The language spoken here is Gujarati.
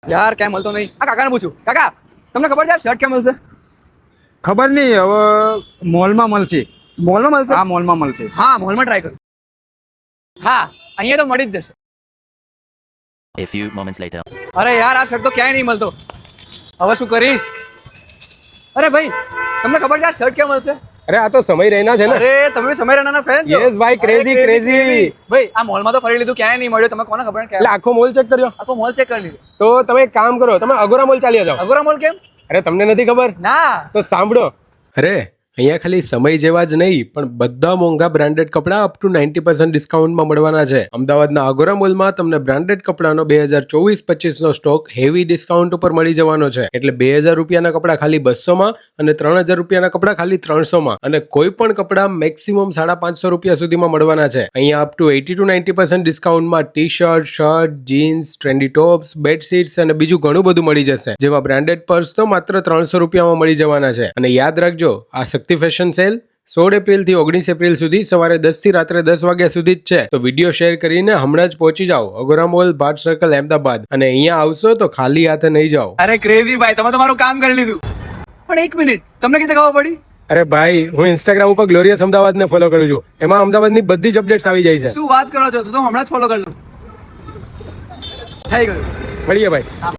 યાર ક્યાં મળતો નહીં. આ કાકાને પૂછું. કાકા તમને ખબર છે આ શર્ટ ક્યાં મળશે? ખબર નહીં, હવે મોલમાં મળશે. મોલમાં મળશે? હા, મોલમાં મળશે. હા મોલમાં ટ્રાય કર. હા અહીંયા તો મળી જ જશે. A few moments later. અરે યાર આ શર્ટ તો ક્યાંય નહીં મળતો. હવે શું કરીશ? અરે ભાઈ તમને ખબર છે આ શર્ટ ક્યાં મળશે? અરે આ તો સમય રહેના છે ને. અરે તમે સમય રાણાના ફેન છો? Yes ભાઈ, crazy, અરે, crazy. ભાઈ આ મોલમાં તો ફરી લીધું, ક્યાંય નહીં મળ્યો. તમે કોને ખબર એટલે આખો મોલ ચેક કર્યો આખો મોલ ચેક કરી લીધો. તો તમે એક કામ કરો, તમે અગોરા મોલ ચાલી જાઓ. અગોરા મોલ કેમ? અરે તમને નથી ખબર? ના. તો સાંભળો. અરે અહીંયા ખાલી સમય જેવા જ નહીં પણ બધા મોંઘા બ્રાન્ડેડ કપડાં અપ ટુ 90% ડિસ્કાઉન્ટમાં મળવાના છે. અમદાવાદના અગોરા મોલમાં તમને બ્રાન્ડેડ કપડાનો 2024-25 નો સ્ટોક હેવી ડિસ્કાઉન્ટ ઉપર મળી જવાનો છે. એટલે 2000 રૂપિયાના કપડાં ખાલી 200 માં અને 3000 રૂપિયાના કપડાં ખાલી 300 માં અને કોઈ પણ કપડાં મેક્સિમમ 550 રૂપિયા સુધીમાં મળવાના છે. અહીંયા અપ ટુ 80 to 90% ડિસ્કાઉન્ટમાં T shirt, shirt, jeans, trendy tops, bedsheets અને બીજું ઘણું બધું મળી જશે. જેમાં બ્રાન્ડેડ પર્સ તો માત્ર 300 રૂપિયામાં મળી જવાના છે. અને યાદ રાખજો આ શક્તિ ફેશન સેલ 16 એપ્રિલ થી 19 એપ્રિલ સુધી સવારે 10 થી રાત્રે 10 વાગ્યા સુધી જ છે. તો વિડીયો શેર કરીને હમણાં જ પહોંચી જાઓ અગોરા મોલ, ભાટ સર્કલ, અમદાવાદ. અને અહીંયા આવશો તો ખાલી હાથે નહીં જાઓ. અરે ક્રેઝી ભાઈ તમે તમારું કામ કરી લીધું. પણ એક મિનિટ તમને કીધે ખબર પડી? અરે ભાઈ હું ઇન્સ્ટાગ્રામ ઉપર ગ્લોરિયસ અમદાવાદ ને ફોલો કરું છું. એમાં અમદાવાદની બધી જ અપડેટ્સ આવી જાય છે. શું વાત કરો છો? તો હમણાં જ ફોલો કરી લઉં. થઈ ગયું. મળીએ ભાઈ.